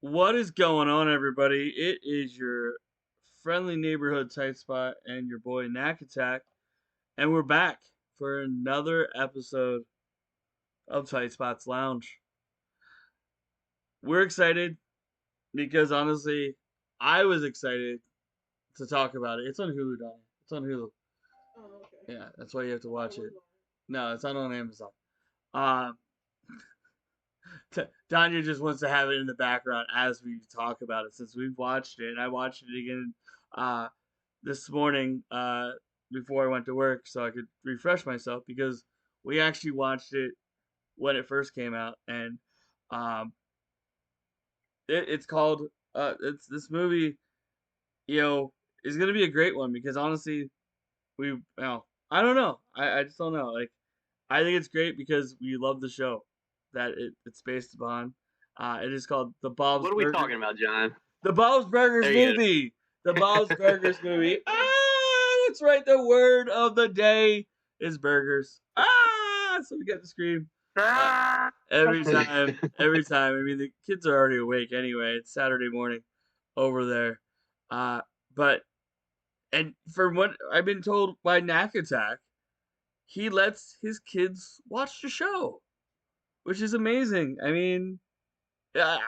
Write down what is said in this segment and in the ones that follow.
What is going on, everybody? It is your friendly neighborhood tight spot and your boy Knack Attack, and we're back for another episode of Tight Spots Lounge. We're excited because honestly, I was excited to talk about it. It's on Hulu, Donnie. It's on Hulu. Yeah, that's why you have to watch it. No, it's not on Amazon. Um, Danya just wants to have it in the background as we talk about it since we've watched it. And I watched it again uh, this morning before I went to work so I could refresh myself because we actually watched it when it first came out. And um, it's called, it's this movie, you know, is going to be a great one because honestly, I don't know. I just don't know. Like, I think it's great because we love the show that it's based upon. It is called What are we talking about, John? The Bob's Burgers There you movie. The Bob's go. Burgers movie. That's right. The word of the day is burgers. So we get to scream every time. Every time. I mean, the kids are already awake anyway. It's Saturday morning over there. Uh, but and from what I've been told by Knack Attack, he lets his kids watch the show, which is amazing. I mean, yeah,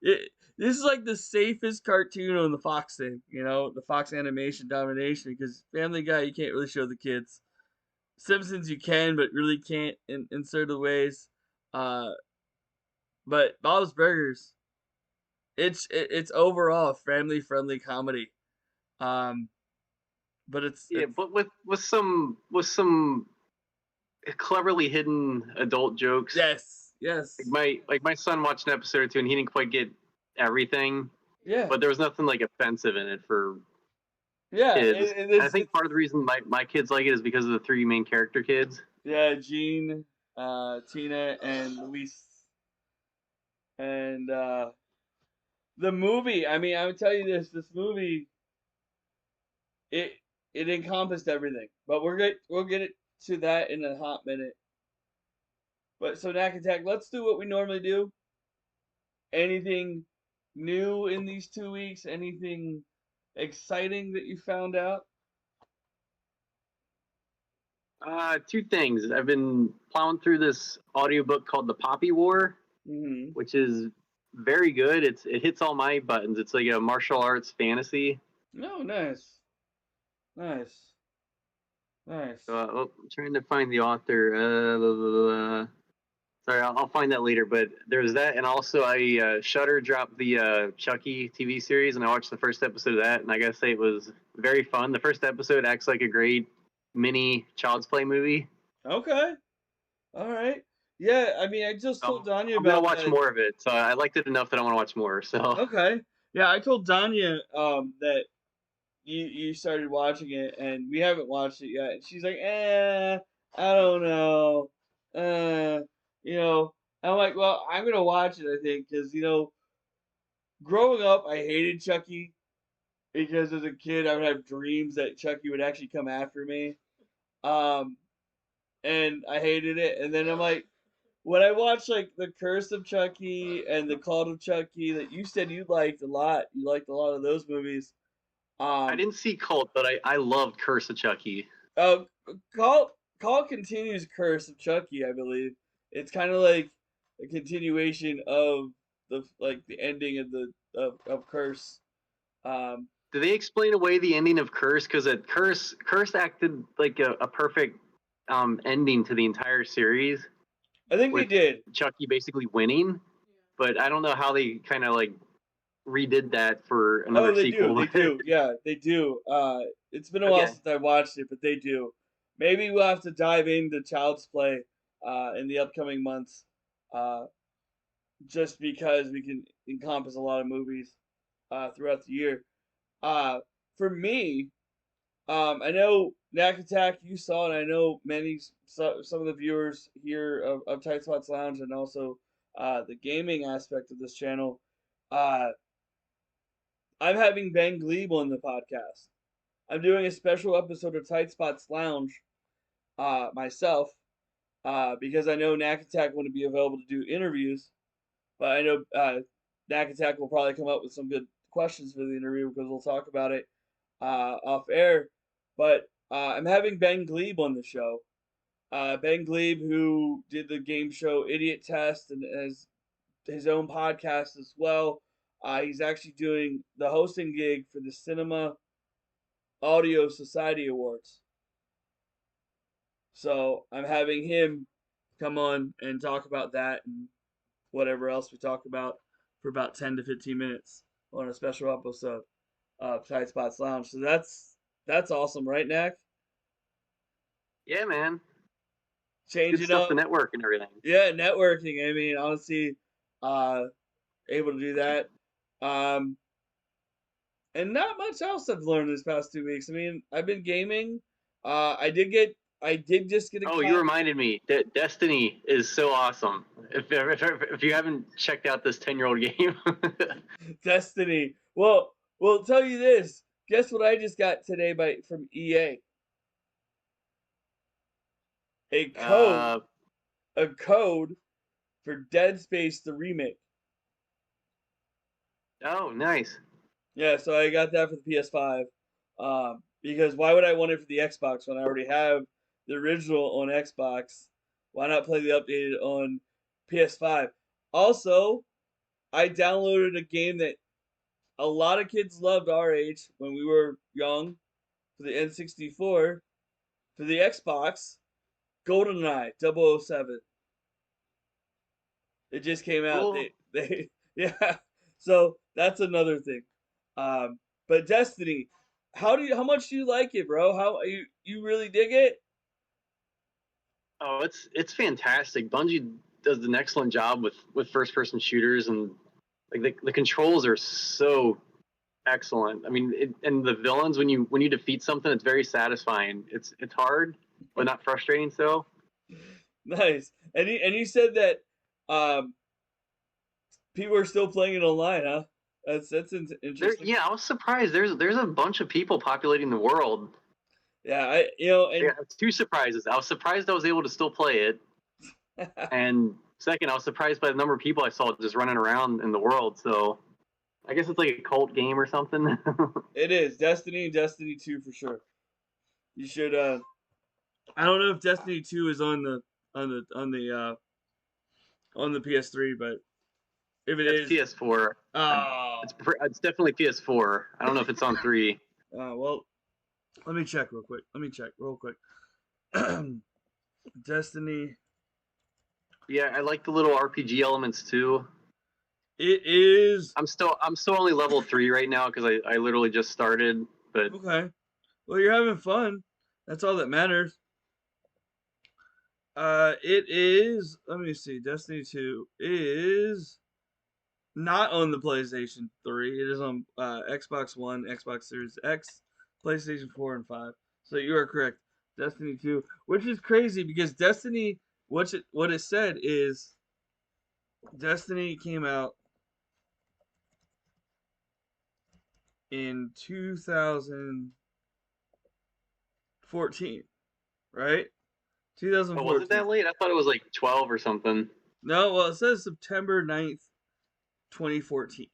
this is like the safest cartoon on the Fox thing, the Fox animation domination. Because Family Guy, you can't really show the kids. Simpsons, you can, but really can't in certain ways. Uh, but Bob's Burgers, it's overall a family friendly comedy. Um, but Yeah, it's but with some cleverly hidden adult jokes. yes, Like yes, my son watched an episode or two and he didn't quite get everything, yeah, but there was nothing like offensive in it for yeah. kids. It, And I think it's part of the reason my kids like it is because of the three main character kids. yeah, Gene, Tina, and Luis. And the movie, I mean, I would tell you this movie, it it encompassed everything. But we'll get it to that in a hot minute. But so Knack Attack, let's do what we normally do. Anything new in these 2 weeks? Anything exciting that you found out? Two things. I've been plowing through this audiobook called The Poppy War, Mm-hmm. which is very good. It hits all my buttons. It's like a martial arts fantasy. No, nice. Nice. Nice. I'm trying to find the author. Sorry, I'll find that later. But there's that, and also I Shutter dropped the Chucky TV series, and I watched the first episode of that, and I gotta say it was very fun. The first episode acts like a great mini Child's Play movie. Okay. All right. Yeah, I mean, I just told So Danya I'm gonna about watch that. more of it. So I liked it enough that I want to watch more. So Okay. Yeah, I told Danya that you started watching it and we haven't watched it yet. And she's like, I don't know. Uh, you know, I'm like, well, I'm gonna watch it. I think because growing up, I hated Chucky because as a kid, I would have dreams that Chucky would actually come after me. Um, and I hated it. And then I'm like, when I watched like the Curse of Chucky and the Cult of Chucky that you said you liked a lot, you liked a lot of those movies. I Um, didn't see Cult, but I loved Curse of Chucky. Uh, Call continues Curse of Chucky, I believe. It's kind of like a continuation of the ending of of Curse. Um, Did they explain away the ending of Curse? Because Curse acted like a perfect ending to the entire series, I think they with did. Chucky basically winning. But I don't know how they kind of like redid that for Oh, another they do. sequel. They do. Yeah, they do. It's been a while Okay. since I watched it, but they do. Maybe we'll have to dive into Child's Play in the upcoming months, uh, just because we can encompass a lot of movies throughout the year. Uh, for me, I know Knack Attack you saw, and I know some of the viewers here of Tight Spots Lounge, and also the gaming aspect of this channel. Uh, I'm having Ben Glebe on the podcast. I'm doing a special episode of Tight Spots Lounge myself because I know Knack Attack wouldn't be available to do interviews, but I know Knack Attack will probably come up with some good questions for the interview because we'll talk about it off air. But I'm having Ben Glebe on the show. Ben Glebe, who did the game show Idiot Test and has his own podcast as well. He's actually doing the hosting gig for the Cinema Audio Society Awards. So I'm having him come on and talk about that and whatever else we talk about for about 10 to 15 minutes on a special episode of TightSpots Lounge. So that's awesome, right, Knack? Yeah, man. Change Good it stuff up. to network and everything. Yeah, networking. I mean, honestly, able to do that. Um, and not much else I've learned this past 2 weeks. I mean, I've been gaming. I did just get a Oh, you reminded me that Destiny is so awesome. If you haven't checked out this 10-year-old game, Destiny. Well, tell you this. Guess what I just got today from EA? A code, uh, a code for Dead Space the remake. oh, nice. Yeah, so I got that for the PS5. Because why would I want it for the Xbox when I already have the original on Xbox? Why not play the updated on PS5? Also, I downloaded a game that a lot of kids loved our age when we were young for the N64 for the Xbox. GoldenEye 007. It just came out. Cool. They yeah. So that's another thing. But Destiny, how much do you like it, bro? How you really dig it? Oh, it's fantastic. Bungie does an excellent job with first person shooters, and like the controls are so excellent. I mean, and the villains when you defeat something, it's very satisfying. It's hard, but not frustrating. So Nice. And you said that um people are still playing it online, huh? That's interesting. yeah, I was surprised. There's a bunch of people populating the world. Yeah, I you know Yeah, and two surprises. I was surprised I was able to still play it, and second, I was surprised by the number of people I saw just running around in the world. So I guess it's like a cult game or something. it is Destiny and Destiny 2 for sure. You should I don't know if Destiny 2 is on the PS3, but if it That's is, PS4. oh, It's definitely PS4. I don't know if it's on 3. well, let me check real quick. Let me check real quick. Destiny. Yeah, I like the little RPG elements too. It is I'm still only level 3 right now because I literally just started. But okay. Well, you're having fun. That's all that matters. It is. Let me see. Destiny 2 is not on the PlayStation 3. It is on Xbox One, Xbox Series X, PlayStation 4, and 5. So you are correct. Destiny 2, which is crazy because Destiny, what it said is Destiny came out in 2014, right? oh, was it 2014. that late? I thought it was like 12 or something. No, well, it says September 9th, 2014.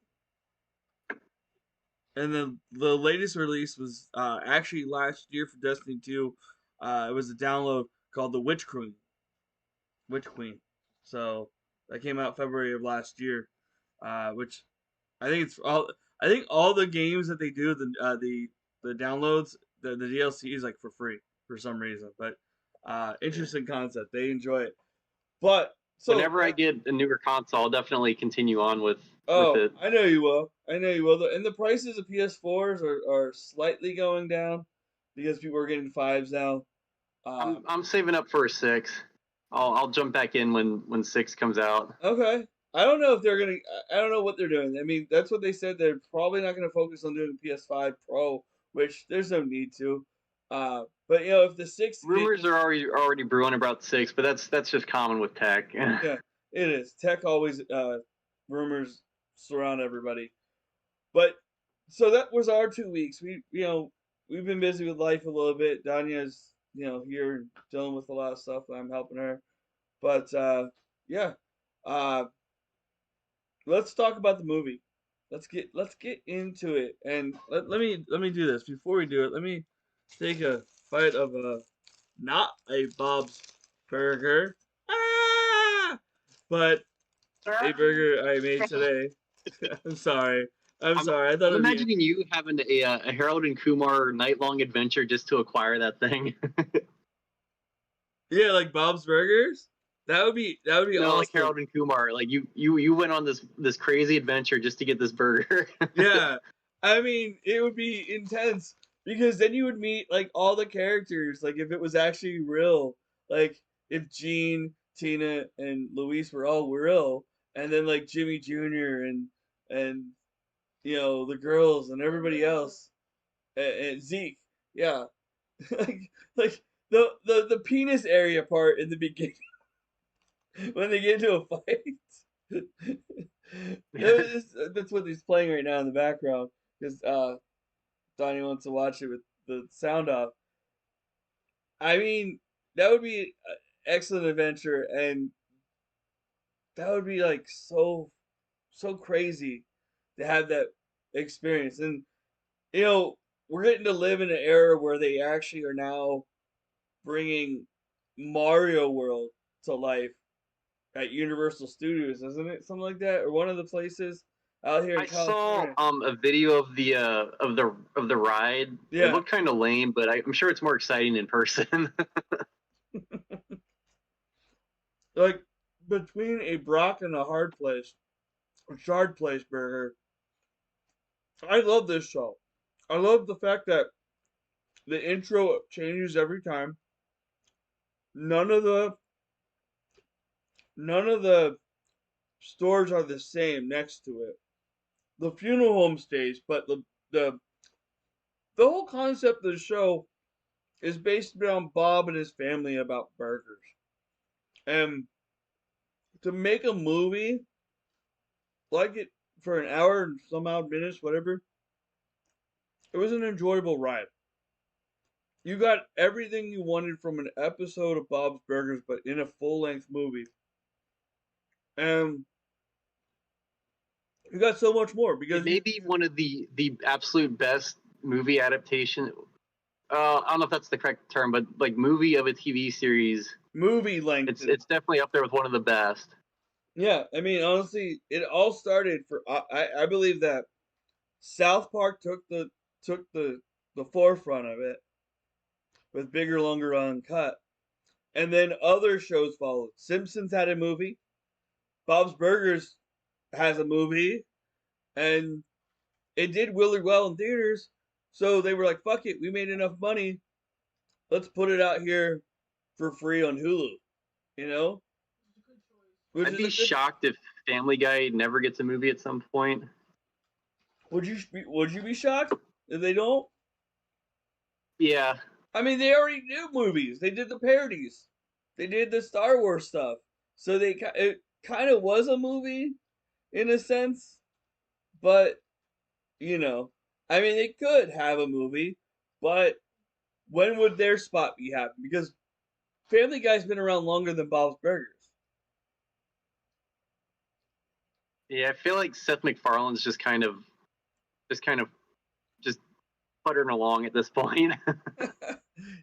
And then the latest release was actually last year for Destiny 2. It was a download called the Witch Queen. Witch Queen. So that came out February of last year, which I think it's all. I think all the games that they do the downloads the DLC is like for free for some reason. But interesting concept. They enjoy it. But so Whenever I get a newer console, I'll definitely continue on with oh, it. I know you will. I know you will. And the prices of PS4s are slightly going down because people are getting fives now. I'm saving up for a 6. I'll jump back in when 6 comes out. Okay. I don't know if they're gonna. I don't know what they're doing. I mean, that's what they said. They're probably not gonna focus on doing PS5 Pro, which there's no need to. But if the six Rumors are already brewing about 6, but that's just common with tech. yeah, it is. Tech always rumors surround everybody. But so that was our 2 weeks. We've been busy with life a little bit. Danya's here dealing with a lot of stuff. I'm helping her. But yeah. Uh let's talk about the movie. Let's get into it, and let me do this before we do it. Let me take a bite of a not a Bob's burger, ah, but a burger I made today. I'm sorry. I'm I'm sorry. I thought I'm it'd be imagining you having a Harold and Kumar night-long adventure just to acquire that thing. yeah, like Bob's Burgers. That would be No, like awesome. Harold and Kumar. Like you went on this crazy adventure just to get this burger. Yeah, I mean, it would be intense because then you would meet like all the characters. Like if it was actually real, like if Gene, Tina, and Luis were all real, and then like Jimmy Jr. and the girls and everybody else, and Zeke, yeah, like like the penis area part in the beginning when they get into a fight. That's what he's playing right now in the background because Donnie wants to watch it with the sound off. I mean, that would be an excellent adventure, and that would be like so crazy to have that experience. And you know, we're getting to live in an era where they actually are now bringing Mario World to life at Universal Studios, isn't it? Something like that, or one of the places out here in I saw California. a video of the ride. It Yeah, looked kind of lame, but I'm sure it's more exciting in person. like between a Brock and a hard place burger. I love this show. I love the fact that the intro changes every time. None of the none of the stores are the same next to it. The funeral home stays, but the the whole concept of the show is based around Bob and his family about burgers. And to make a movie like it for an hour and some odd minutes, whatever, it was an enjoyable ride. You got everything you wanted from an episode of Bob's Burgers, but in a full length movie. And you got so much more It because may be one of the absolute best movie adaptation. I don't know if that's the correct term, but like movie of a TV series. movie length. It's definitely up there with one of the best. Yeah, I mean, honestly, it all started for I believe that South Park took the forefront of it with bigger, longer uncut, and then other shows followed. Simpsons had a movie. Bob's Burgers has a movie, and it did really well in theaters. So they were like, "Fuck it, we made enough money. Let's put it out here for free on Hulu." You know, which I'd is be a good. shocked if Family Guy never gets a movie at some point. Would you be shocked if they don't? Yeah, I mean, they already do movies. They did the parodies. They did the Star Wars stuff. So it kind of was a movie in a sense, but you know, I mean, they could have a movie, but when would their spot be happening? Because Family Guy's been around longer than Bob's Burgers. yeah. I feel like Seth MacFarlane's just kind of just puttering along at this point.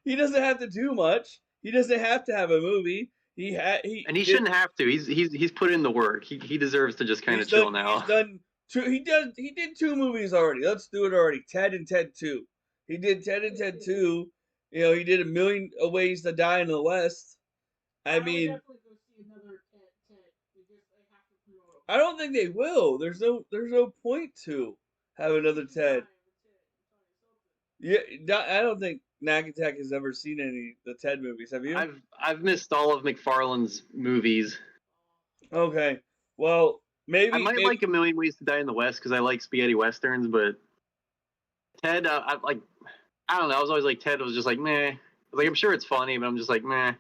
He doesn't have to do much. He doesn't have to have a movie. He And he did shouldn't have to. He's put in the work. He deserves to just kind of chill he's now. done two he did two movies already. Let's do it already. Ted and Ted 2. He did Ted and Ted 2. You know, he did A Million Ways to Die in the West. I mean, I don't think they will. There's no point to have another Ted. Yeah, I don't think Knack Attack has ever seen any of the Ted movies. Have you? I've missed all of MacFarlane's movies. Okay. Well, I maybe might like A Million Ways to Die in the West because I like spaghetti westerns, but Ted, I don't know. I was always like Ted was just like meh. Like I'm sure it's funny, but I'm just like meh.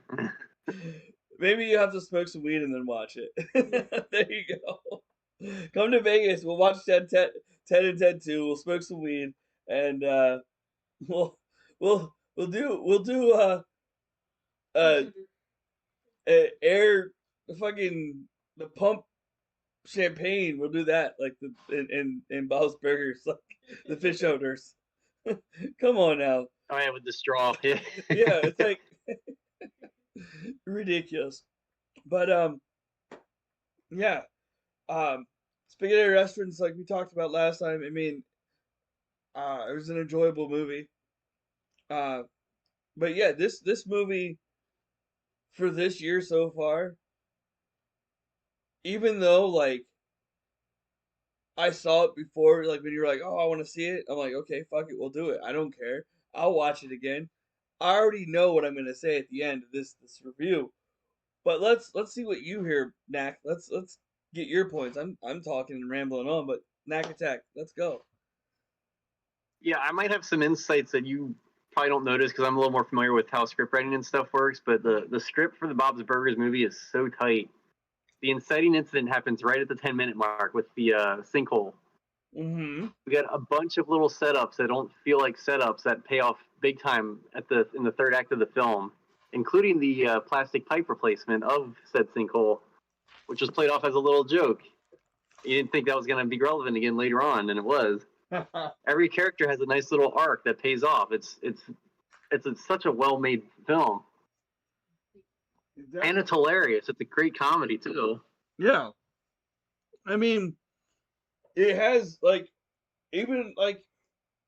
maybe you have to smoke some weed and then watch it. There you go. Come to Vegas. We'll watch Ted and Ted 2. We'll smoke some weed and we'll we'll do uh air fucking the pump champagne. We'll do that, like the in Bob's Burgers, like the fish owners. Come on now. Oh yeah, with the straw. Yeah. Yeah, it's like ridiculous. But yeah. Um, Spaghetti Restaurants, like we talked about last time. I mean, it was an enjoyable movie. Uh, but yeah, this movie for this year so far, even though like I saw it before, like when you were like, "Oh, I want to see it," I'm like, "Okay, fuck it, we'll do it. I don't care. I'll watch it again." I already know what I'm gonna say at the end of this review. But let's see what you hear, Knack. Let's get your points. I'm talking and rambling on, but Knack attack. Let's go. Yeah, I might have some insights that you probably don't notice because I'm a little more familiar with how script writing and stuff works. But the script for the Bob's Burgers movie is so tight. The inciting incident happens right at the 10-minute mark with the sinkhole. Mm-hmm. We got a bunch of little setups that don't feel like setups that pay off big time in the third act of the film, including the plastic pipe replacement of said sinkhole, which was played off as a little joke. You didn't think that was going to be relevant again later on, and it was. Every character has a nice little arc that pays off. It's such a well-made film, and it's hilarious. It's a great comedy too. Yeah. I mean, it has like even like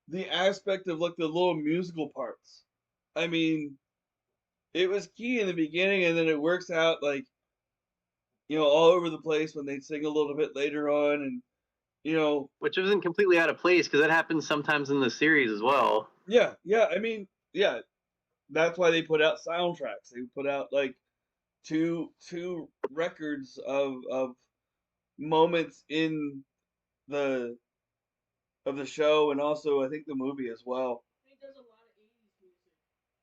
the aspect of like the little musical parts. I mean, it was key in the beginning, and then it works out like all over the place when they sing a little bit later on, and you know, Which isn't completely out of place because that happens sometimes in the series as well. yeah, yeah. I mean, yeah, that's why they put out soundtracks. They put out like two records of moments in the of the show, and also I think the movie as well. He does a lot of 80s music.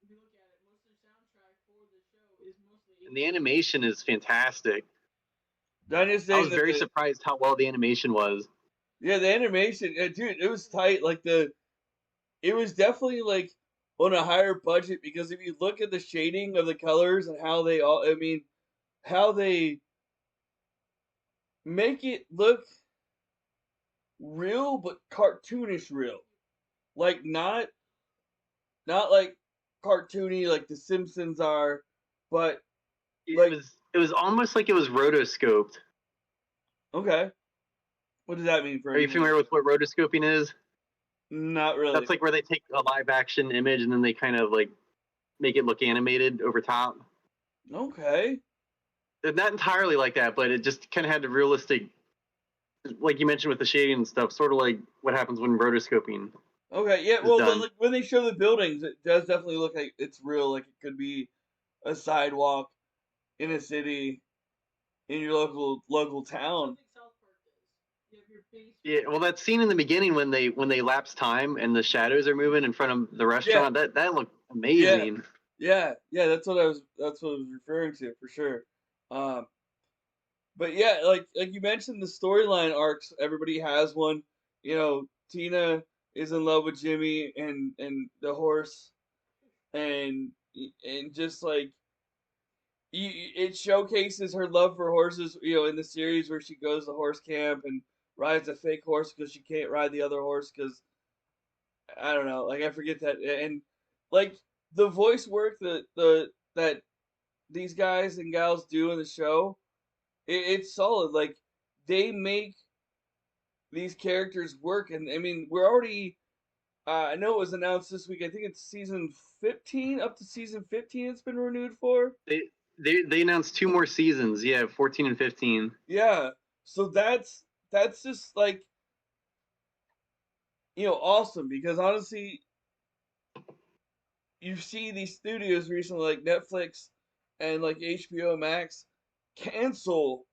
If you look at it, most of the soundtrack for the show is mostly And the 80s. animation is fantastic. I'm just I saying was that very surprised how well the animation was. yeah, the animation, dude, it was tight. Like it was definitely like on a higher budget because if you look at the shading of the colors and how they all, I mean, how they make it look real but cartoonish real, like not like cartoony like the Simpsons are, but It like was it was almost like it was rotoscoped. okay, what does that mean for Are you anyone? familiar with what rotoscoping is? Not really. That's like where they take a live action image and then they kind of like make it look animated over top. Okay. Not entirely like that, but it just kind of had the realistic, like you mentioned with the shading and stuff, sort of like what happens when rotoscoping Okay. Yeah. is Well, done. like when they show the buildings, it does definitely look like it's real. Like it could be a sidewalk in a city in your local town. Yeah, well, that scene in the beginning when they lapse time and the shadows are moving in front of the Yeah. restaurant, that looked Yeah. amazing. Yeah. That's what I was referring to for sure. Um, but yeah, like you mentioned, the storyline arcs. Everybody has one. Tina is in love with Jimmy and the horse, and just like it showcases her love for horses. In the series where she goes to horse camp and rides a fake horse because she can't ride the other horse because I don't know. Like I forget that, and like the voice work that these guys and gals do in the show, it's solid. Like they make these characters work, and I mean we're already. I know it was announced this week. I think it's season 15, up to season 15. It's been renewed for. They announced 2 more seasons. Yeah, 14 and 15. Yeah, so that's just like awesome because honestly, you see these studios recently like Netflix and like HBO Max cancel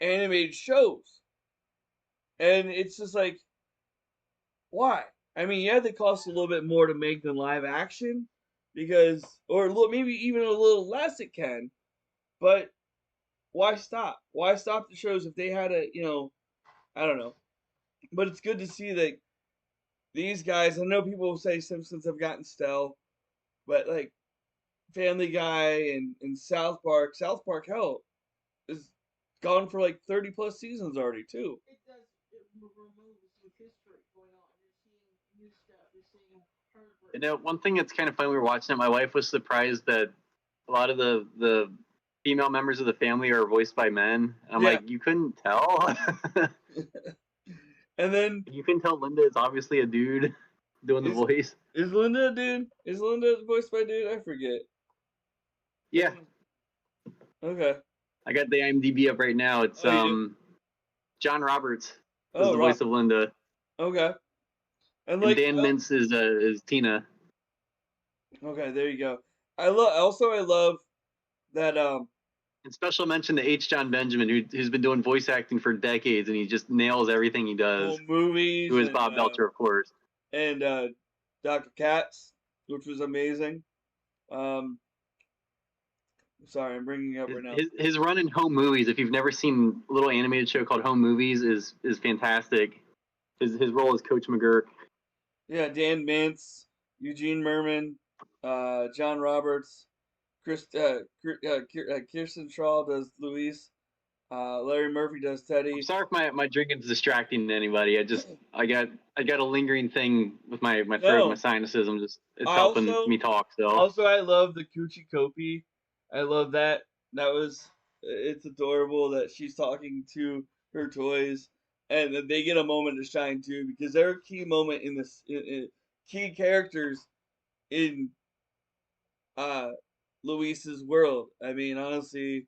animated shows, and it's just like why? I mean, yeah, they cost a little bit more to make than live action because, or maybe even a little less it can, but why stop? Why stop the shows if they had I don't know. But it's good to see that these guys. I know people say Simpsons have gotten stale, but like Family Guy and South Park, hell, is gone for like 30 plus seasons already too. It does. It removes with history going on. You're seeing new stuff. You're seeing her. You know, one thing that's kind of funny, we were watching it. My wife was surprised that a lot of the female members of the family are voiced by men. I'm Yeah. like, you couldn't tell. And then You couldn't tell Linda is obviously a dude doing the voice. is Linda a dude? Is Linda voiced by a dude? I forget. Yeah, Okay. I got the IMDb up right now. It's John Roberts is the voice of Linda. Okay. And Dan Mintz is Tina. Okay, there you go. I love that And special mention to H. John Benjamin, who's been doing voice acting for decades, and he just nails everything he does. Movies. Who is Bob Belcher, of course. And Dr. Katz, which was amazing. Sorry, I'm bringing it up right now. His run in Home Movies, if you've never seen a little animated show called Home Movies, is fantastic. His role as Coach McGurk. Yeah, Dan Mintz, Eugene Merman, John Roberts, Kirsten Shaw does Luis, Larry Murphy does Teddy. I'm sorry if my drinking's distracting anybody. I got a lingering thing with my throat, my sinuses. It's helping me talk. So also, I love the Coochie Kopi. I love that. It's adorable that she's talking to her toys, and that they get a moment to shine too, because they're a key moment in this, key characters in Luis's world. I mean, honestly,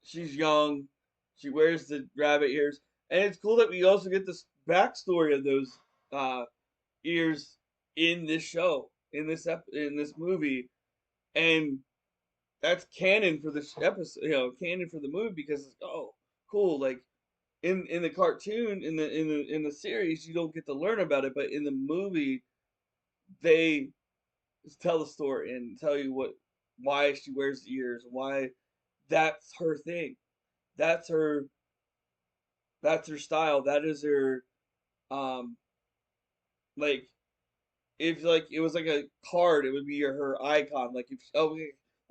she's young. She wears the rabbit ears, and it's cool that we also get this backstory of those ears in this show, in this movie, and that's canon for this episode. Canon for the movie, because it's cool. Like in the cartoon, in the series, you don't get to learn about it, but in the movie, they tell the story and tell you why she wears the ears, why that's her thing, that's her style, that is her like, if like it was like a card, it would be her icon.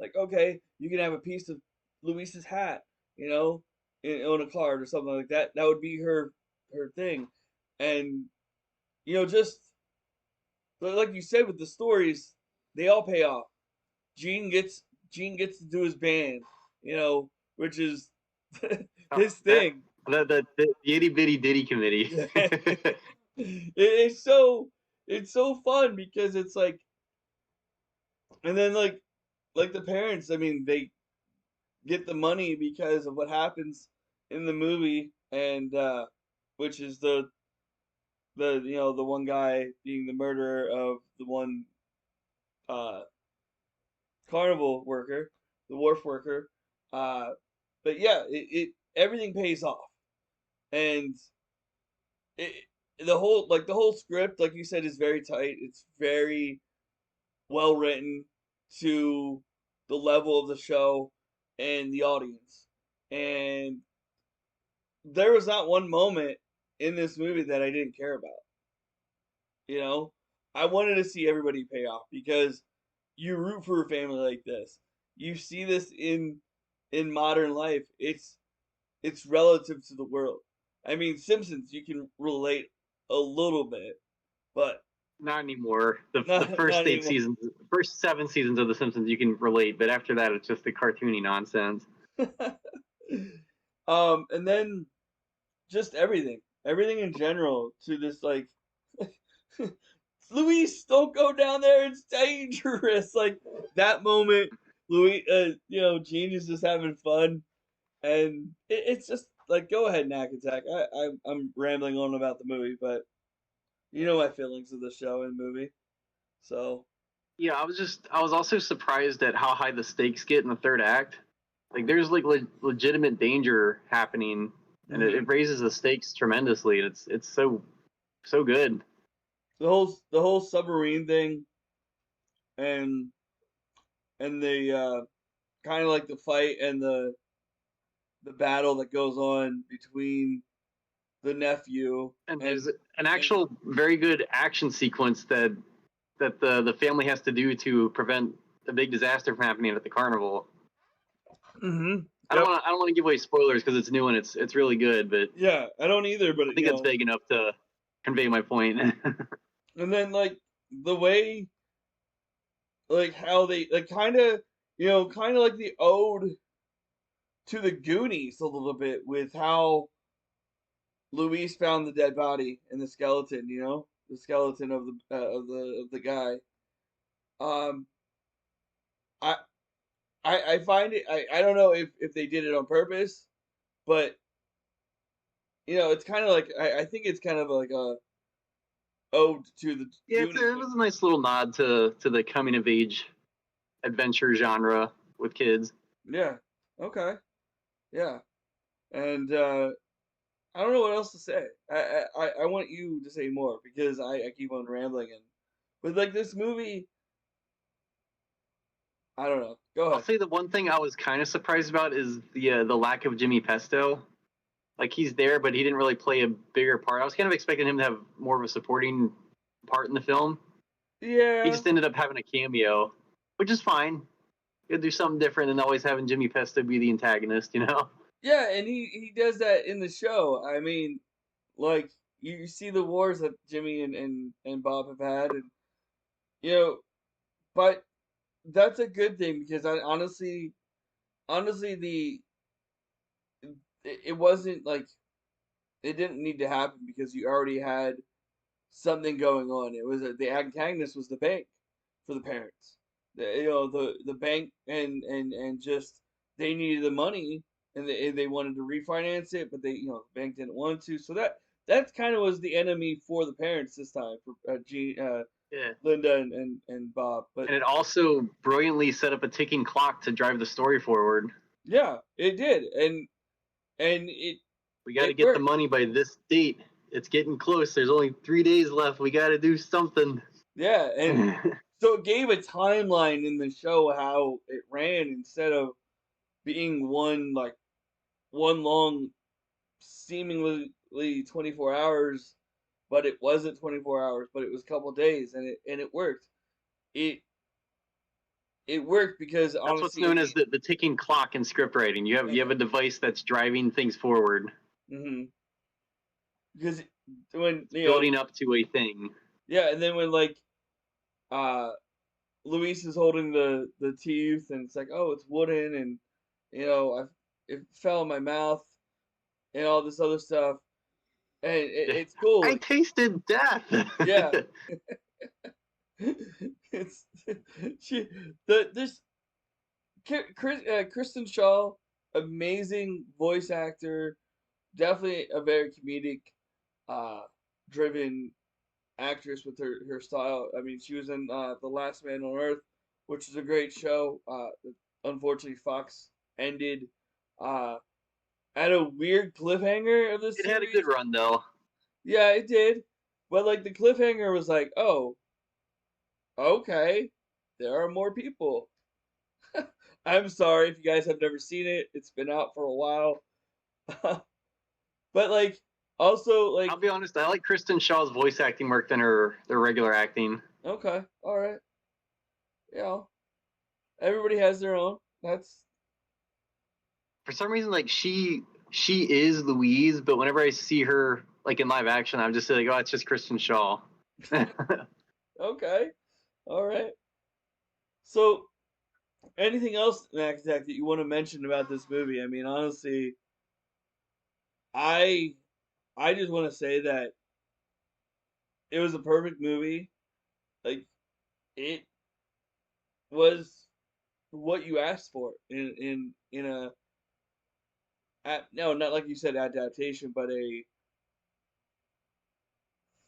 Like okay, you can have a piece of Luis's hat, on a card or something like that. That would be her thing, and just like you said with the stories, they all pay off. Gene gets to do his band, which is his thing. The itty bitty ditty committee. It's so fun, because it's like, and then like the parents, I mean, they get the money because of what happens in the movie, and which is the one guy being the murderer of the one carnival worker, the wharf worker. But yeah, it everything pays off, and the whole script, like you said, is very tight. It's very well written to the level of the show and the audience. And there was not one moment in this movie that I didn't care about. I wanted to see everybody pay off, because you root for a family like this. You see this in modern life. It's relative to the world. I mean, Simpsons, you can relate a little bit, but not anymore. The first 8 seasons, first 7 seasons of The Simpsons, you can relate, but after that, it's just the cartoony nonsense. And then just everything in general, to this, like, Luis, don't go down there, it's dangerous. Like that moment, Luis, Gene is just having fun, and it's just like, go ahead, Knack Attack. I'm rambling on about the movie, but you know my feelings of the show and movie. So yeah, I was also surprised at how high the stakes get in the third act. Like there's like legitimate danger happening, and it raises the stakes tremendously. And it's so good. The whole submarine thing, and the kind of like the fight and the battle that goes on between the nephew, and there's an actual very good action sequence that the family has to do to prevent a big disaster from happening at the carnival. I don't want to give away spoilers because it's new and it's really good, but Yeah, I don't either, but I think it's vague enough to convey my point. And then like the way, like how they like kind of, kind of like the ode to the Goonies a little bit with how Luis found the dead body and the skeleton, the skeleton of the guy. Um, I I find it. I don't know if they did it on purpose, but it's kind of like I think it's kind of like a ode to the Yeah, Goonies. it was a nice little nod to the coming of age adventure genre with kids. Yeah. Okay. Yeah. And I don't know what else to say. I want you to say more because I keep on rambling and but like this movie, I don't know. Go I'll ahead. say the one thing I was kind of surprised about is the lack of Jimmy Pesto. Like he's there, but he didn't really play a bigger part. I was kind of expecting him to have more of a supporting part in the film. He Yeah. just ended up having a cameo, which is fine. You gotta do something different than always having Jimmy Pesto be the antagonist, you know? Yeah, and he does that in the show. I mean, like you see the wars that Jimmy and Bob have had, and you know, but that's a good thing because I honestly it wasn't like it didn't need to happen because you already had something going on. It was the antagonist was the bank for the parents. The bank and just they needed the money and they wanted to refinance it, but the bank didn't want to. So that kind of was the enemy for the parents this time for Yeah. Linda and Bob. But And it also brilliantly set up a ticking clock to drive the story forward. yeah, it did, and We got to it get the worked. money by this date. It's getting close. There's only 3 days left. We got to do something. Yeah, and so it gave a timeline in the show how it ran instead of being one long seemingly 24 hours, but it wasn't 24 hours, but it was a couple days and it worked. It it worked because That's what's honestly known as the ticking clock in script writing. You have a device that's driving things forward. hmm because when It's building up to a thing. yeah, and then when uh Luis is holding the teeth and it's like, oh, it's wooden and it fell in my mouth and all this other stuff and it's cool. I tasted death. Yeah. It's she the this Kristen Shaw, amazing voice actor, definitely a very comedic, uh, driven actress with her style. I mean, she was in The Last Man on Earth, which is a great show. Unfortunately, Fox ended uh, at a weird cliffhanger of the It had a series. good run though. Yeah, it did, but like the cliffhanger was like, oh, okay, there are more people. I'm sorry if you guys have never seen it. It's been out for a while. But like also like I'll be honest, I like Kristen Shaw's voice acting work than her regular acting. okay, all right. Everybody has their own. That's For some reason, like she is Louise, but whenever I see her like in live action, I'm just like, oh, it's just Kristen Shaw. okay. All right. So anything else, Max Zach, that you want to mention about this movie? I mean, honestly, I I just want to say that it was a perfect movie. Like it was what you asked for in a no, not like you said adaptation, but a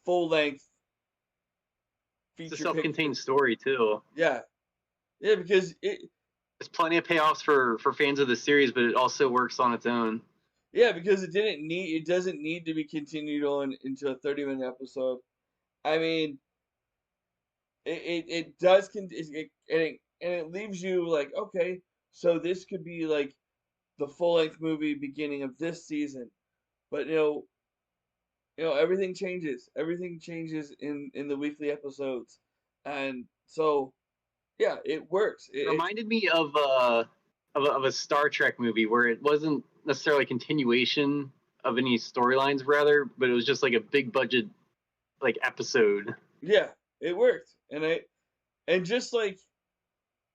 full length It's a feature picture. self-contained story too. Yeah, yeah, because There's plenty of payoffs for fans of the series, but it also works on its own. because it doesn't need to be continued on into a 30-minute episode. I mean, it does and it leaves you like, okay, so this could be like the full length movie beginning of this season, but everything changes. Everything changes in the weekly episodes, and so yeah, it works. It reminded me of of a Star Trek movie where it wasn't necessarily a continuation of any storylines, rather, but it was just like a big budget like episode. Yeah, it worked, and just like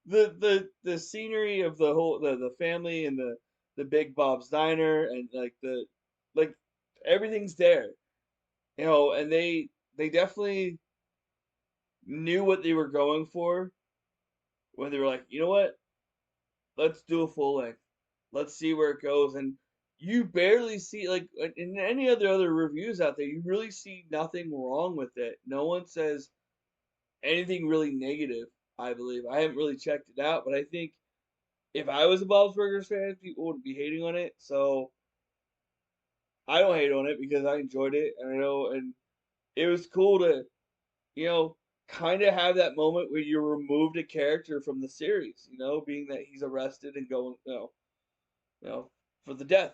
the scenery of the whole the family and the Big Bob's Diner and like everything's there, and they definitely knew what they were going for when they were like, you know what, let's do a full length, let's see where it goes, and you barely see like in any other reviews out there, you really see nothing wrong with it. No one says anything really negative. I believe I haven't really checked it out, but I think if I was a Bob's Burgers fan, people would be hating on it. So I don't hate on it because I enjoyed it, and and it was cool to, you know, kind of have that moment where you removed a character from the series, being that he's arrested and going, you know, for the death.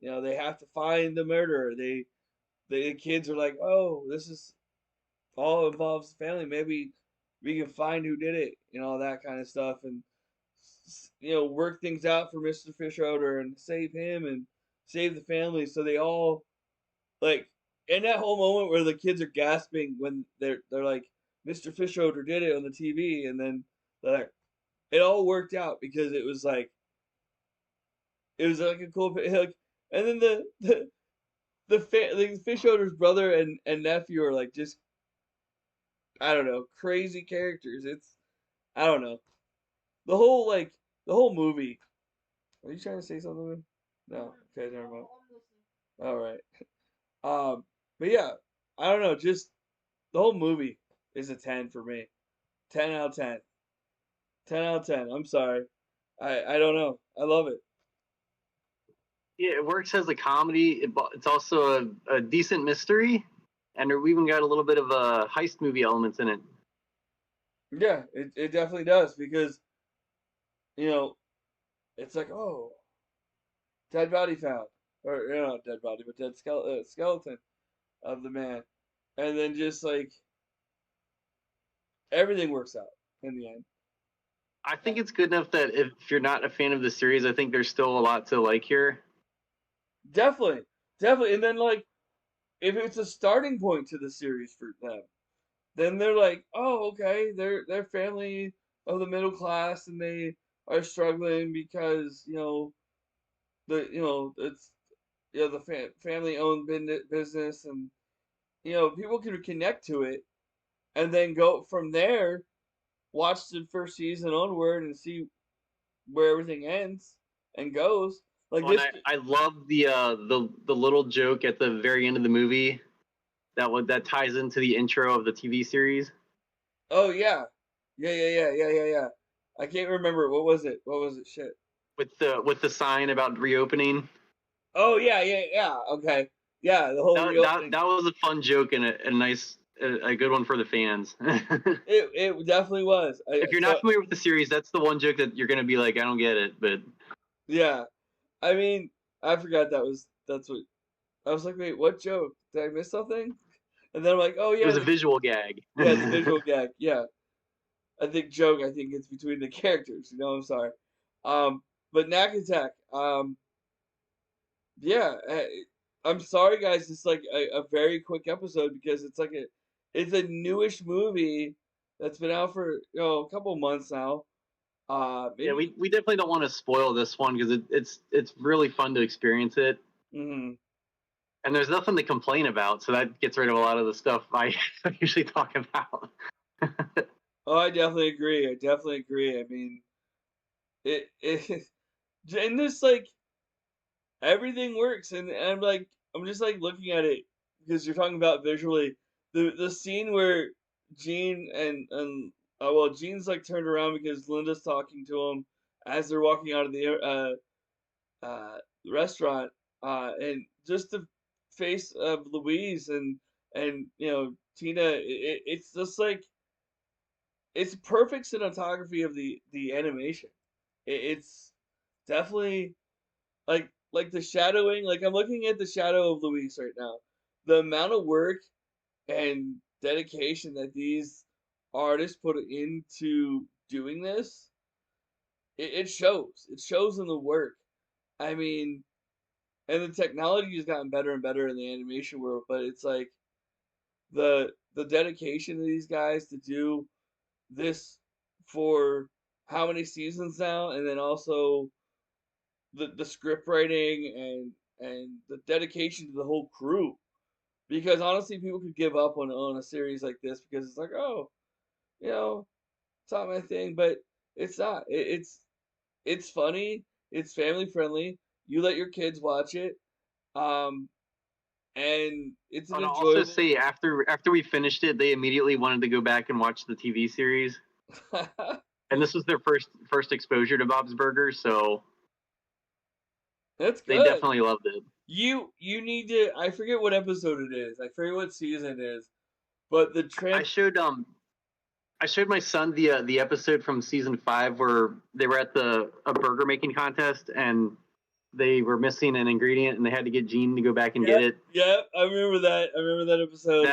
They have to find the murderer. The kids are like, oh, this is all involves the family. Maybe we can find who did it, all that kind of stuff, and work things out for Mr. Fishoder and save him and save the family. So they all like in that whole moment where the kids are gasping when they're like, Mr. Fishoder did it on the TV, and then like it all worked out because it was like a cool like, and then the Fishoder's brother and nephew are like just I don't know crazy characters. It's I don't know the whole the whole movie. Are you trying to say something? No. Okay, never mind. All right. But yeah, I don't know. Just the whole movie is a 10 for me. 10 out of 10. 10 out of 10. I'm sorry. I don't know. I love it. Yeah, it works as a comedy. It's also a decent mystery, and we even got a little bit of a heist movie elements in it. Yeah, it definitely does because you know it's like, oh, dead body found, or not dead body, but dead skeleton of the man, and then just like everything works out in the end. I think it's good enough that if you're not a fan of the series, I think there's still a lot to like here. Definitely, definitely, and then like if it's a starting point to the series for them, then they're like, oh, okay, they're family of the middle class, and they are struggling because it's the family owned business, and people can connect to it, and then go from there, watch the first season onward, and see where everything ends and goes. Like Oh, and this. I love the little joke at the very end of the movie that ties into the intro of the TV series Oh yeah, yeah. I can't remember what was it. What was it? Shit. with the sign about reopening. Oh yeah. Okay. Yeah, the whole reopening. That was a fun joke and a nice a good one for the fans. It definitely was. If you're not familiar with the series, that's the one joke that you're gonna be like, I don't get it, but yeah, I mean, I forgot that's what I was like. Wait, what joke? Did I miss something? And then I'm like, oh it yeah, was a visual gag. yeah, it's a visual gag. Yeah, I think joke. I think it's between the characters. I'm sorry. But Knack Attack. Yeah, I'm sorry, guys. It's like a very quick episode because it's a newish movie that's been out for a couple months now. Yeah, Maybe. we definitely don't want to spoil this one because it's really fun to experience it. Hmm. And there's nothing to complain about, so that gets rid of a lot of the stuff I usually talk about. Oh, I definitely agree. I mean, it and this like everything works, and I'm just like looking at it because you're talking about visually the scene where Gene and well, Gene's like turned around because Linda's talking to him as they're walking out of the restaurant, and just the face of Louise and Tina, it's just like it's perfect cinematography of the animation. It's definitely like the shadowing. Like I'm looking at the shadow of Louise right now. The amount of work and dedication that these artists put into doing this, it shows. It shows in the work. I mean, and the technology has gotten better and better in the animation world, but it's like the dedication of these guys to do this for how many seasons now, and then also the script writing and the dedication to the whole crew. Because honestly, people could give up on a series like this because it's like, oh, you know, it's not my thing, but it's not. It's funny. It's family friendly. You let your kids watch it, um, and it's an And I'll also enjoyable. say after we finished it, they immediately wanted to go back and watch the TV series, and this was their first exposure to Bob's Burgers, so That's they good. definitely loved it. You need to. I forget what episode it is. I forget what season it is. But the I tramp. showed my son the episode from season 5 where they were at a burger making contest and they were missing an ingredient and they had to get Gene to go back and get it. Yeah, I remember that. I remember that episode.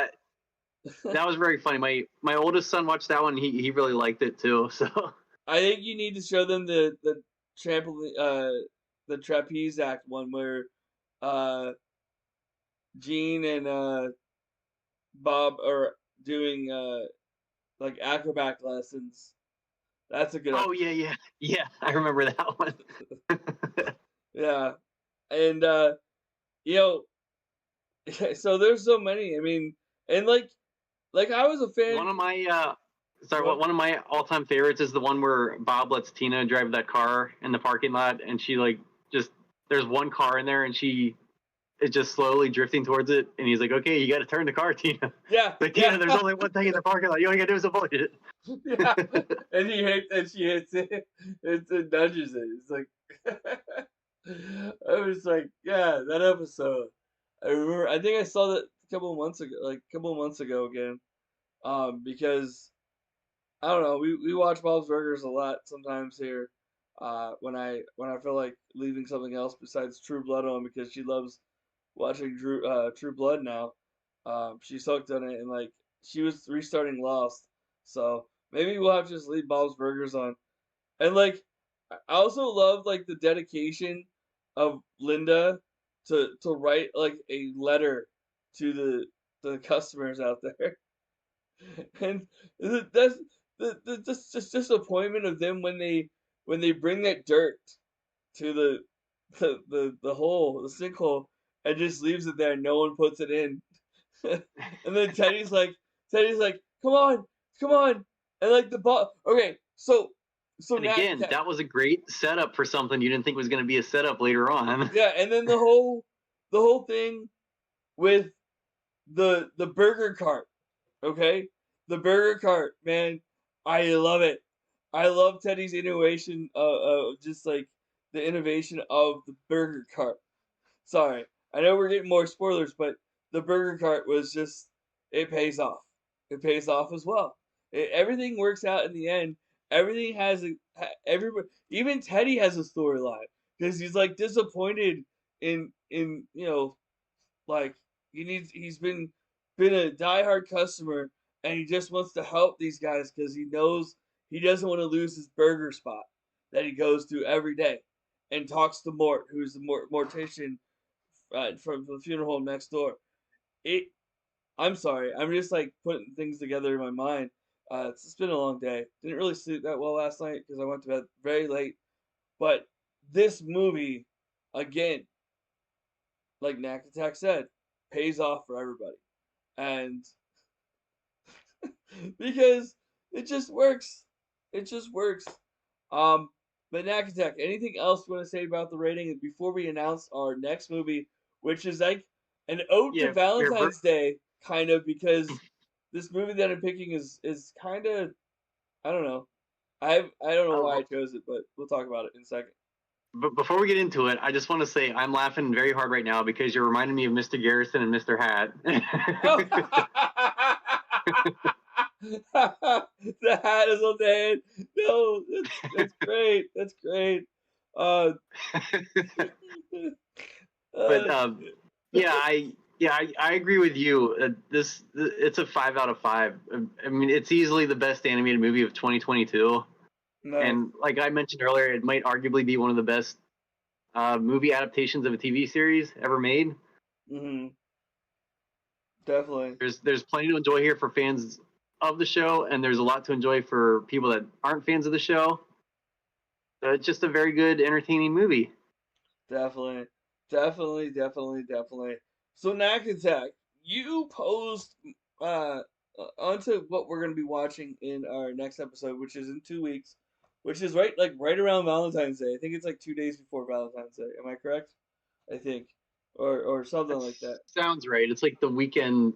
That was very funny. My oldest son watched that one. He really liked it too. So I think you need to show them the trampoline, the trapeze act one where, uh, Gene and Bob are doing like acrobat lessons. That's a good oh episode. yeah. I remember that one. Yeah, and you know, so there's so many. I mean, and like I was a fan. One of my What? one of my all time favorites is the one where Bob lets Tina drive that car in the parking lot, and she like just there's one car in there, and she is just slowly drifting towards it, and he's like, "Okay, you got to turn the car, Tina." Yeah, Like yeah. Tina, there's only one thing in the parking lot. You all you got to do is avoid it. Yeah, and she hits it. It nudges it. It's like I was like, yeah, that episode. I remember. I think I saw that a couple of months ago, like a couple of months ago again. Because I don't know, we watch Bob's Burgers a lot sometimes here. When I feel like leaving something else besides True Blood on because she loves watching True Blood now. She's hooked on it and like she was restarting Lost, so maybe we'll have to just leave Bob's Burgers on. And like I also love like the dedication of Linda to write like a letter to the customers out there, and that's the just disappointment of them when they bring that dirt to the hole, the sinkhole, and just leaves it there. No one puts it in. And then Teddy's like, come on, and like the ball. Okay, so And now again, that was a great setup for something you didn't think was going to be a setup later on. yeah, and then the whole thing with the burger cart. Okay, the burger cart, man, I love it. I love Teddy's innovation of just like the innovation of the burger cart. Sorry, I know we're getting more spoilers, but the burger cart was just it pays off. It pays off as well. Everything works out in the end. Everything has a everybody. Even Teddy has a storyline because he's like disappointed in like he's been a diehard customer and he just wants to help these guys because he knows he doesn't want to lose his burger spot that he goes to every day and talks to Mort, who's the mortician from the funeral home next door. It. I'm sorry. I'm just like putting things together in my mind. It's been a long day. Didn't really sleep that well last night because I went to bed very late. But this movie, again, like Knack Attack said, pays off for everybody, and because it just works. It just works. Um, but Knack Attack, anything else you want to say about the rating before we announce our next movie, which is like an ode to Yeah, Valentine's Day, kind of, because this movie that I'm picking is kind of I don't know. I don't know why I chose it, but we'll talk about it in a second. but before we get into it, I just want to say I'm laughing very hard right now because you're reminding me of Mr. Garrison and Mr. Hat. The hat is on the head. No, that's great. That's great. Uh, But uh, yeah, I agree with you. It's a 5 out of 5. I mean, it's easily the best animated movie of 2022. Nice. And like I mentioned earlier, it might arguably be one of the best movie adaptations of a TV series ever made. Mm-hmm. Definitely. There's plenty to enjoy here for fans of the show, and there's a lot to enjoy for people that aren't fans of the show. So it's just a very good, entertaining movie. Definitely. Definitely. So Nakatak, you posed onto what we're gonna be watching in our next episode, which is in 2 weeks, which is right around Valentine's Day. I think it's like 2 days before Valentine's Day. Am I correct? I think. Or something like that. Sounds right. It's like the weekend.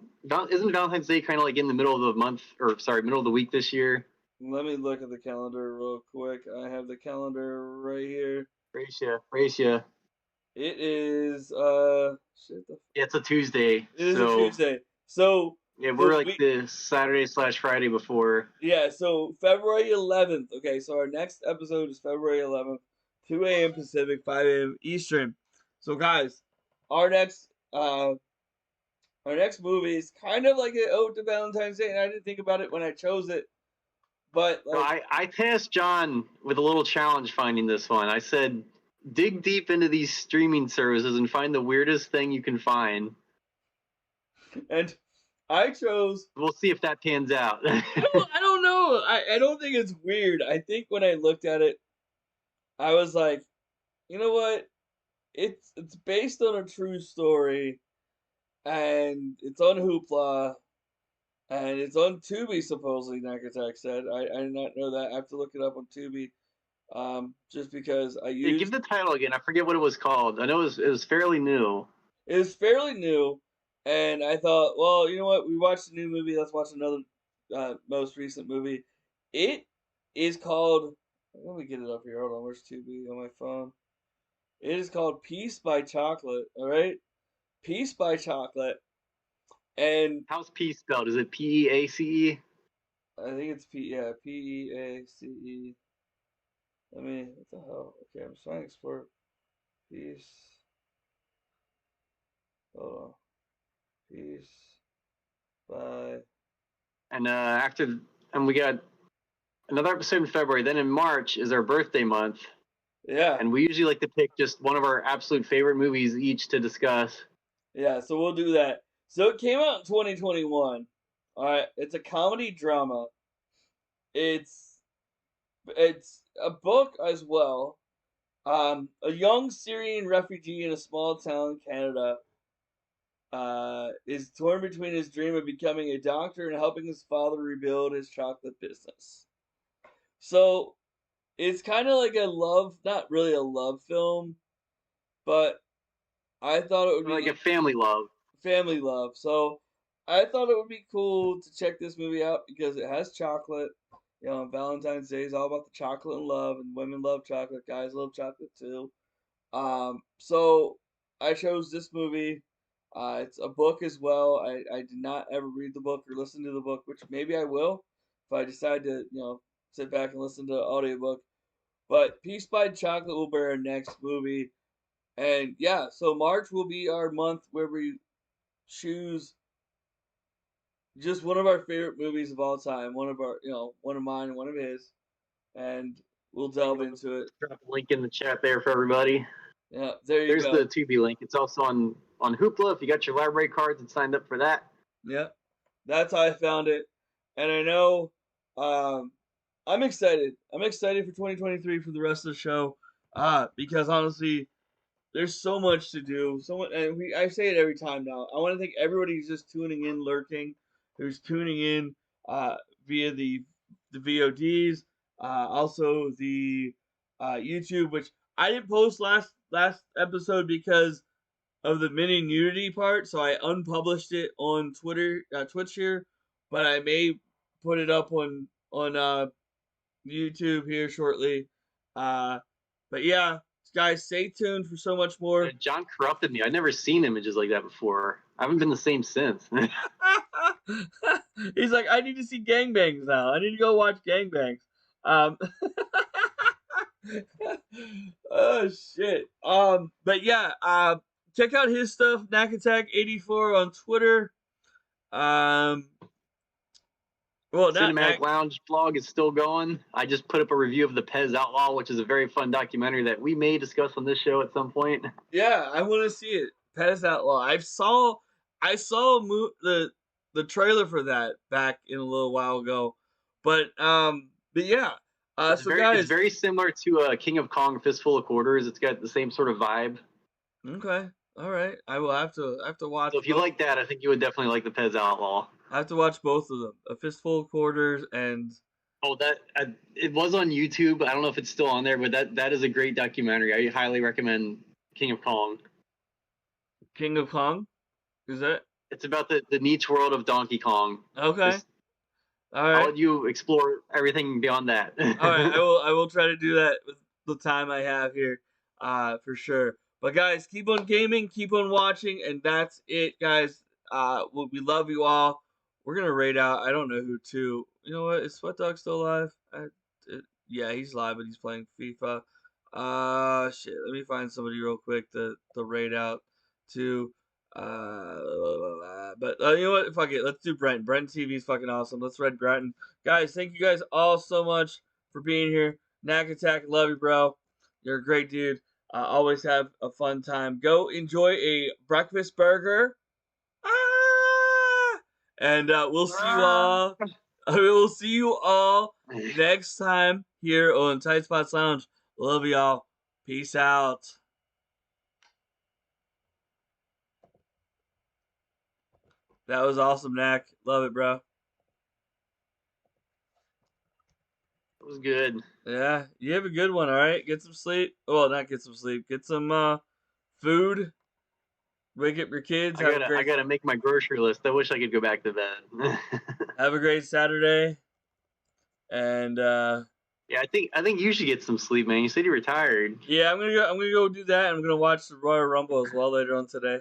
Isn't Valentine's Day kind of like in the middle of the month, or sorry, middle of the week this year? Let me look at the calendar real quick. I have the calendar right here. Racia. It is Yeah, it's a Tuesday. it is a Tuesday. So yeah, we're like the Saturday/Friday before. Yeah, so February 11th. Okay, so our next episode is February 11th, 2 a.m. Pacific, 5 a.m. Eastern. So guys, our next movie is kind of like an ode to Valentine's Day, and I didn't think about it when I chose it, but So I tasked John with a little challenge finding this one. I said, dig deep into these streaming services and find the weirdest thing you can find. And I chose. We'll see if that pans out. I don't know. I don't think it's weird. I think when I looked at it, I was like, you know what? It's based on a true story, and it's on Hoopla, and it's on Tubi supposedly. Nakatak said. I did not know that. I have to look it up on Tubi. Just because I used. Give the title again. I forget what it was called. I know it was fairly new. It was fairly new, and I thought, well, you know what? We watched a new movie. Let's watch another most recent movie. It is called. Let me get it up here. Hold on. Where's Tubi on my phone? It is called Peace by Chocolate. All right, Peace by Chocolate. And how's peace spelled? Is it Peace? I think it's Peace. Let me. What the hell? Okay, I'm trying to explore Peace. Hold on. Peace by. And we got another episode in February. Then in March is our birthday month. Yeah. And we usually like to pick just one of our absolute favorite movies each to discuss. Yeah, so we'll do that. So it came out in 2021. All right, it's a comedy drama. It's a book as well. A young Syrian refugee in a small town in Canada is torn between his dream of becoming a doctor and helping his father rebuild his chocolate business. So it's kind of like a love, not really a love film, but I thought it would be like a family love. Family love. So I thought it would be cool to check this movie out because it has chocolate. You know, Valentine's Day is all about the chocolate and love, and women love chocolate, guys love chocolate too. So I chose this movie. It's a book as well. I did not ever read the book or listen to the book, which maybe I will if I decide to, sit back and listen to the audiobook. But Peace by Chocolate will be our next movie. And yeah, so March will be our month where we choose just one of our favorite movies of all time. One of mine and one of his. And we'll delve into it. Drop a link in the chat there for everybody. Yeah, there's the Tubi link. It's also on Hoopla if you got your library cards and signed up for that. Yeah, that's how I found it. And I know I'm excited. I'm excited for 2023 for the rest of the show because honestly, there's so much to do. I say it every time now. I want to thank everybody who's just tuning in, lurking, who's tuning in via the VODs, also the YouTube, which I didn't post last episode because of the mini nudity part, so I unpublished it on Twitch here, but I may put it up on YouTube here shortly. But yeah, guys, stay tuned for so much more. John corrupted me. I've never seen images like that before. I haven't been the same since. He's like, I need to see gangbangs now. I need to go watch gangbangs. Oh shit. But yeah, check out his stuff, Nakatak84 on Twitter. What Well, not Cinematic Lounge vlog is still going. I just put up a review of the Pez Outlaw, which is a very fun documentary that we may discuss on this show at some point. Yeah, I want to see it. Pez Outlaw. I saw the trailer for that back in a little while ago, but yeah. It's So guys, very similar to King of Kong Fistful of Quarters. It's got the same sort of vibe. okay, all right. I will have to watch. So if you like that, I think you would definitely like the Pez Outlaw. I have to watch both of them. A Fistful of Quarters and It was on YouTube. I don't know if it's still on there, but that is a great documentary. I highly recommend King of Kong. King of Kong. Is that? It's about the niche world of Donkey Kong. Okay. All right. I'll let you explore everything beyond that. All right. I will try to do that with the time I have here, for sure. But guys, keep on gaming, keep on watching, and that's it, guys. We love you all. We're gonna raid out. I don't know who to. You know what? Is Sweat Dog still alive? Yeah, he's live, but he's playing FIFA. Shit. Let me find somebody real quick to raid out to. But you know what? Fuck it. Let's do Brent. Brent TV's fucking awesome. Let's raid Brenton. Guys, thank you guys all so much for being here. Knack Attack, love you, bro. You're a great dude. Always have a fun time. Go enjoy a breakfast burger. And we'll see you all. We'll see you all next time here on TightSpots Lounge. Love y'all. Peace out. That was awesome, Knack. Love it, bro. It was good. Yeah, you have a good one, all right? Get some sleep. Well, not get some sleep. Get some food. Wake up your kids. I gotta make my grocery list. I wish I could go back to bed. Have a great Saturday. And yeah, I think you should get some sleep, man. You said you were tired. yeah, I'm gonna go do that. I'm gonna watch the Royal Rumble as well later on today.